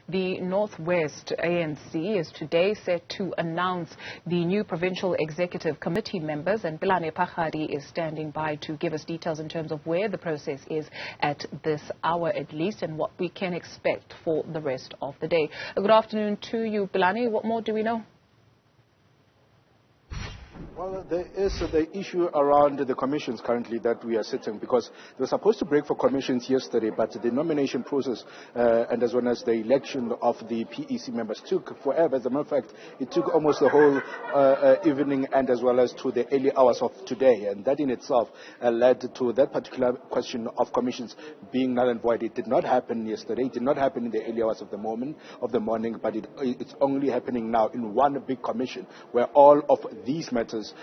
The North West ANC is today set to announce the new Provincial Executive Committee members, and Pelane Pakgadi is standing by to give us details in terms of where the process is at this hour at least and what we can expect for the rest of the day. Good afternoon to you, Pelane. What more do we know? Well, there is the issue around the commissions currently that we are sitting, because they were supposed to break for commissions yesterday, but the nomination process and as well as the election of the PEC members took forever. As a matter of fact, it took almost the whole evening and as well as to the early hours of today, and that in itself led to that particular question of commissions being null and void. It did not happen yesterday. It did not happen in the early hours of the morning, but it's only happening now in one big commission where all of these matters,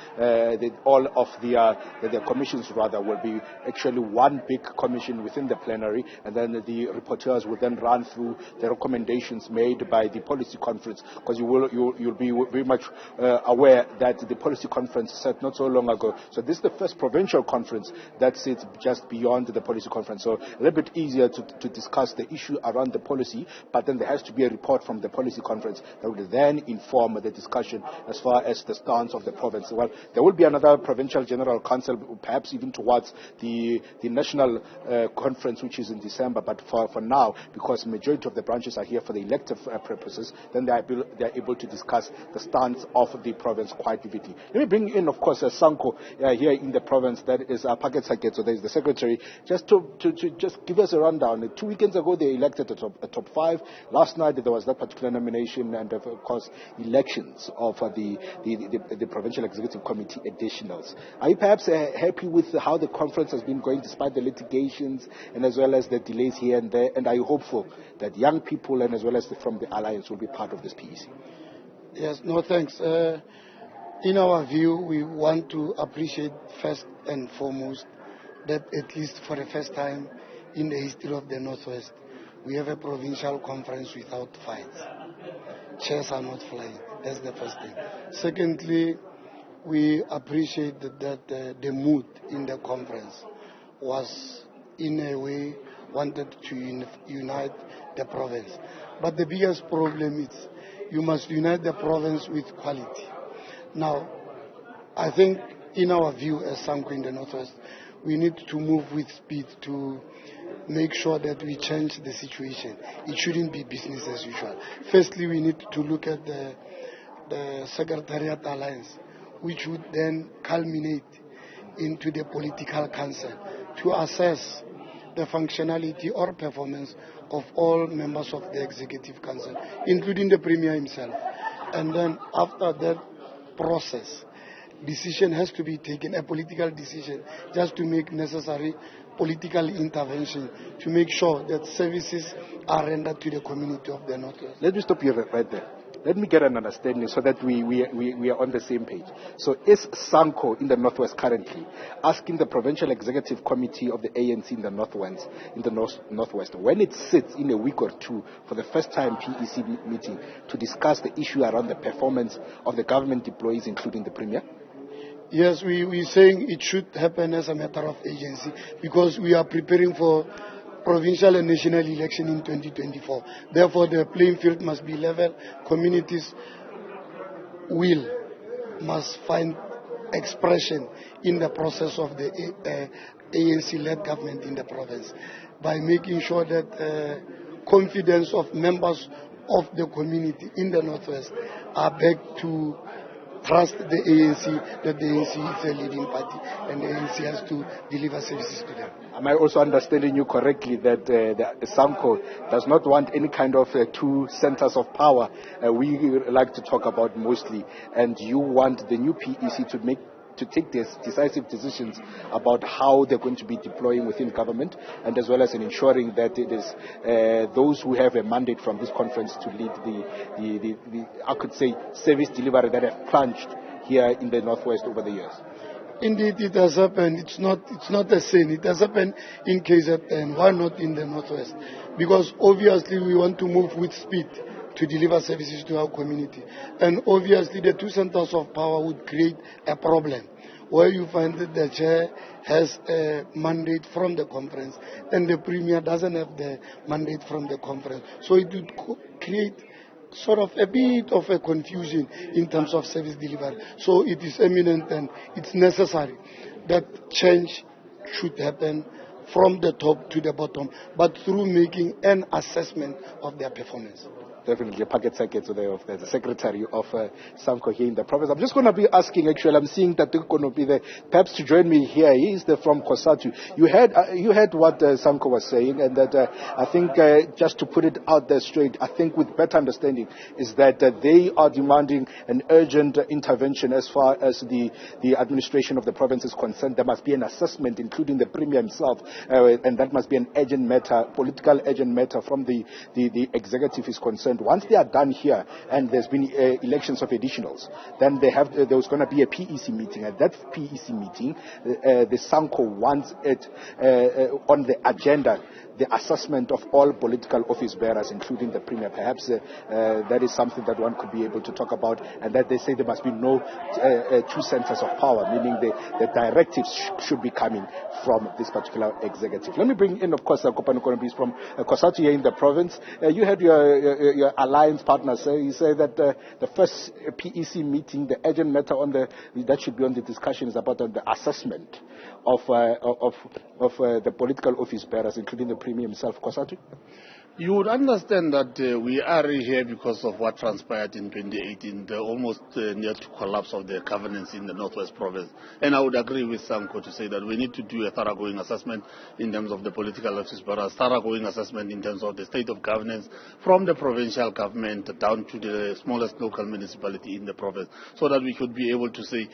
all of the commissions rather, will be actually one big commission within the plenary, and then the reporters will then run through the recommendations made by the policy conference, because you'll be very much aware that the policy conference sat not so long ago. So this is the first provincial conference that sits just beyond the policy conference. So a little bit easier to discuss the issue around the policy, but then there has to be a report from the policy conference that will then inform the discussion as far as the stance of the province. Well, there will be another provincial general council, perhaps even towards the national conference, which is in December. But for now, because the majority of the branches are here for the elective purposes, then they are able to discuss the stance of the province quite vividly. Let me bring in, of course, SANCO here in the province. That is Seaketso. There is the secretary. Just to just give us a rundown. 2 weekends ago, they elected a top 5. Last night, there was that particular nomination and, of course, elections of the provincial executive committee additionals. Are you perhaps happy with how the conference has been going despite the litigations and as well as the delays here and there? And are you hopeful that young people and as well as from the alliance will be part of this PEC? Yes, no thanks. In our view, we want to appreciate first and foremost that at least for the first time in the history of the Northwest, we have a provincial conference without fights. Chairs are not flying. That's the first thing. Secondly, we appreciate that the mood in the conference was, in a way, wanted to unite the province. But the biggest problem is you must unite the province with quality. Now, I think, in our view as SANCO in the Northwest, we need to move with speed to make sure that we change the situation. It shouldn't be business as usual. Firstly, we need to look at the Secretariat Alliance, which would then culminate into the political council to assess the functionality or performance of all members of the executive council, including the premier himself. And then after that process, decision has to be taken, a political decision, just to make necessary political intervention to make sure that services are rendered to the community of the Northwest. Let me stop you right there. Let me get an understanding so that we are on the same page. So is SANCO in the Northwest currently asking the Provincial Executive Committee of the ANC in the Northwest, when it sits in a week or two for the first time PEC meeting, to discuss the issue around the performance of the government employees, including the Premier? Yes, we're saying it should happen as a matter of agency, because we are preparing for provincial and national election in 2024. Therefore, the playing field must be level. Communities must find expression in the process of the ANC-led government in the province by making sure that confidence of members of the community in the Northwest are back to trust the ANC, that the ANC is a leading party and the ANC has to deliver services to them. Am I also understanding you correctly that the SANCO does not want any kind of two centers of power we like to talk about mostly, and you want the new PEC to take decisive decisions about how they're going to be deploying within government, and as well as in ensuring that it is those who have a mandate from this conference to lead the I could say, service delivery that have plunged here in the Northwest over the years? Indeed, it has happened. It's not a sin. It has happened in KZN. Why not in the Northwest? Because obviously we want to move with speed to deliver services to our community. And obviously the two centers of power would create a problem where you find that the chair has a mandate from the conference and the premier doesn't have the mandate from the conference. So it would create sort of a bit of a confusion in terms of service delivery. So it is eminent and it's necessary that change should happen from the top to the bottom, but through making an assessment of their performance. Definitely, Seaketso there of the Secretary of SANCO here in the province. I'm just going to be asking, actually, I'm seeing that Konopi there, perhaps to join me here. He is from COSATU. You heard what SANCO was saying, and that I think just to put it out there straight, I think with better understanding, is that they are demanding an urgent intervention as far as the administration of the province is concerned. There must be an assessment, including the Premier himself, and that must be an urgent matter, political urgent matter from the executive is concerned. Once they are done here, and there's been elections of additionals, then there was going to be a PEC meeting. At that PEC meeting, the SANCO wants it on the agenda, the assessment of all political office bearers, including the Premier. Perhaps that is something that one could be able to talk about, and that they say there must be no two centers of power, meaning the directives should be coming from this particular executive. Let me bring in, of course, Konopi from COSATU here in the province. You had your alliance partners say, you say that the first PEC meeting, the urgent matter that should be on the discussion is about the assessment of the political office bearers, including the Premier himself. COSATU? You would understand that we are here because of what transpired in 2018, the almost near to collapse of the governance in the Northwest province. And I would agree with SANCO to say that we need to do a thoroughgoing assessment in terms of the political office bearers, thoroughgoing assessment in terms of the state of governance from the provincial government down to the smallest local municipality in the province, so that we could be able to say,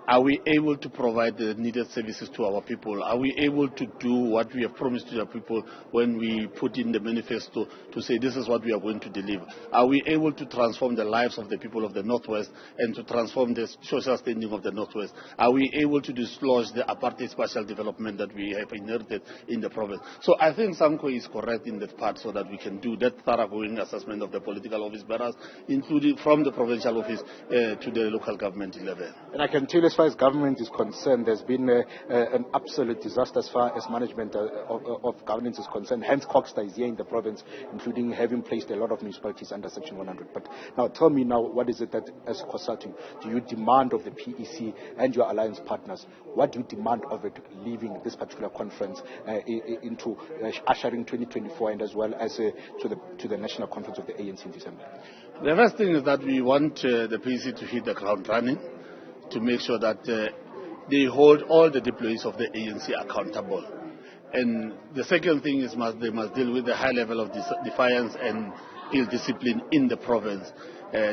are we able to provide the needed services to our people? Are we able to do what we have promised to our people when we put in the manifesto to say this is what we are going to deliver? Are we able to transform the lives of the people of the Northwest and to transform the social standing of the Northwest? Are we able to dislodge the apartheid spatial development that we have inherited in the province? So I think SANCO is correct in that part, so that we can do that thoroughgoing assessment of the political office bearers, including from the provincial office to the local government level. And I can tell you, as far as government is concerned, there's been an absolute disaster as far as management of governance is concerned. Hence, Coxta is here in the province, including having placed a lot of municipalities under Section 100. But now, tell me now, what is it that, as COSATU, do you demand of the PEC and your alliance partners? What do you demand of it leaving this particular conference into ushering 2024 and as well as to the national conference of the ANC in December? The first thing is that we want the PEC to hit the ground running, to make sure that they hold all the deployees of the ANC accountable. And the second thing is they must deal with the high level of defiance and ill discipline in the province.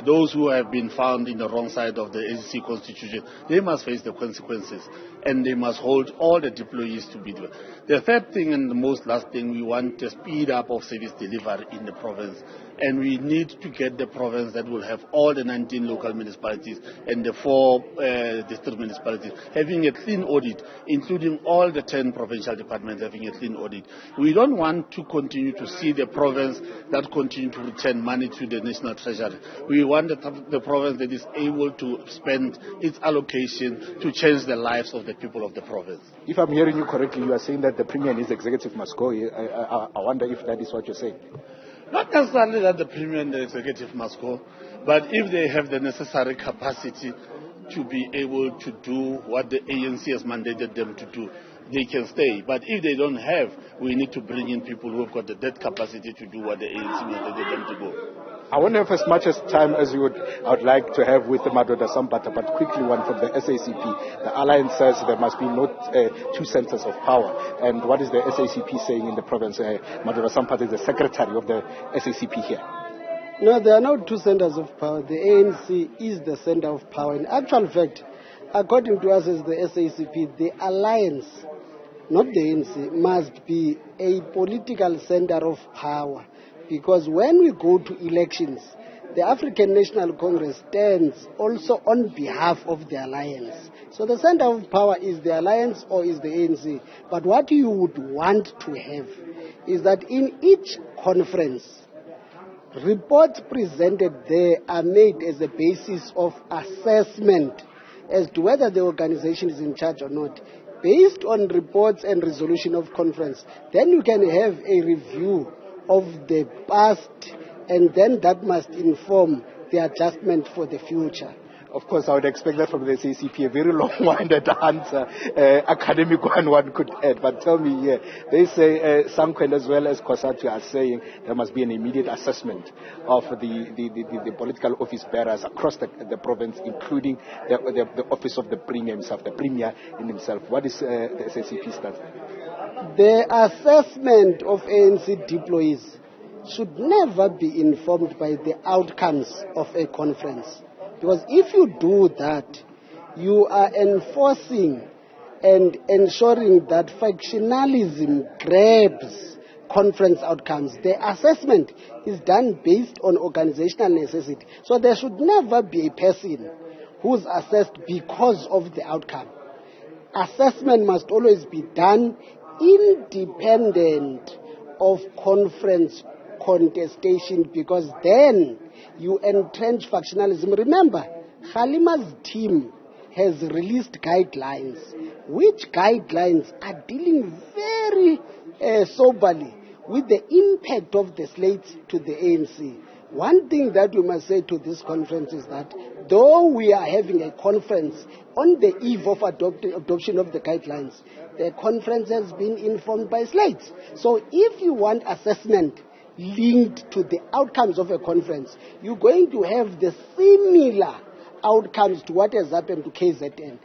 Those who have been found in the wrong side of the ANC constitution, they must face the consequences, and they must hold all the deployees to be there. The third thing and the most last thing, we want the speed up of service delivery in the province. And we need to get the province that will have all the 19 local municipalities and the 4 district municipalities having a clean audit, including all the 10 provincial departments having a clean audit. We don't want to continue to see the province that continue to return money to the national treasury. We want the province that is able to spend its allocation to change the lives of the people of the province. If I'm hearing you correctly, you are saying that the Premier and his executive must go. I wonder if that is what you're saying. Not necessarily that the Premier and the executive must go, but if they have the necessary capacity to be able to do what the ANC has mandated them to do, they can stay. But if they don't have, we need to bring in people who have got that capacity to do what the ANC mandated them to go. I won't have as much time as I would like to have with Madoda Sambata, but quickly one from the SACP. The alliance says there must be no two centers of power. And what is the SACP saying in the province? Madoda Sambata is the secretary of the SACP here. No, there are no two centers of power. The ANC is the center of power. In actual fact, according to us as the SACP, the alliance, not the ANC, must be a political center of power. Because when we go to elections, the African National Congress stands also on behalf of the alliance. So the center of power is the alliance or is the ANC. But what you would want to have is that in each conference, reports presented there are made as a basis of assessment as to whether the organization is in charge or not, based on reports and resolution of conference, then you can have a review of the past, and then that must inform the adjustment for the future. Of course, I would expect that from the SACP, a very long-winded answer, academic one could add. But tell me here, they say SANCO as well as COSATU are saying there must be an immediate assessment of the political office bearers across the province, including the office of the Premier himself, the Premier in himself. What is the SACP stance? The assessment of ANC deployees should never be informed by the outcomes of a conference. Because if you do that, you are enforcing and ensuring that factionalism grabs conference outcomes. The assessment is done based on organizational necessity. So there should never be a person who's assessed because of the outcome. Assessment must always be done independent of conference contestation, because then you entrench factionalism. Remember, Khalima's team has released guidelines, which guidelines are dealing very soberly with the impact of the slates to the ANC. One thing that we must say to this conference is that though we are having a conference on the eve of adoption of the guidelines, the conference has been informed by slates. So if you want assessment linked to the outcomes of a conference, you're going to have the similar outcomes to what has happened to KZN.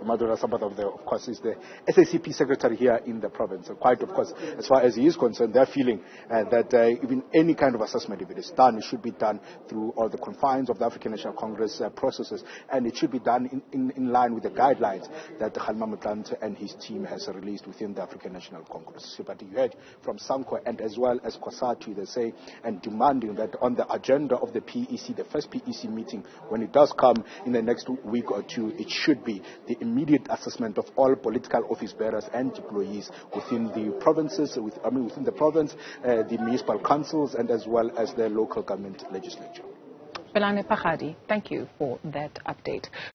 Madura Sabat, of course, is the SACP secretary here in the province. Quite, of course, as far as he is concerned, they're feeling that even any kind of assessment, if it is done, it should be done through all the confines of the African National Congress processes, and it should be done in line with the guidelines that Khalima Motlanthe and his team has released within the African National Congress. But you heard from SANCO and as well as COSATU, they say, and demanding that on the agenda of the PEC, the first PEC meeting, when it does come in the next week or two, it should be the immediate assessment of all political office bearers and employees within the provinces, within the province, the municipal councils, and as well as the local government legislature. Pelane Pakgadi, thank you for that update.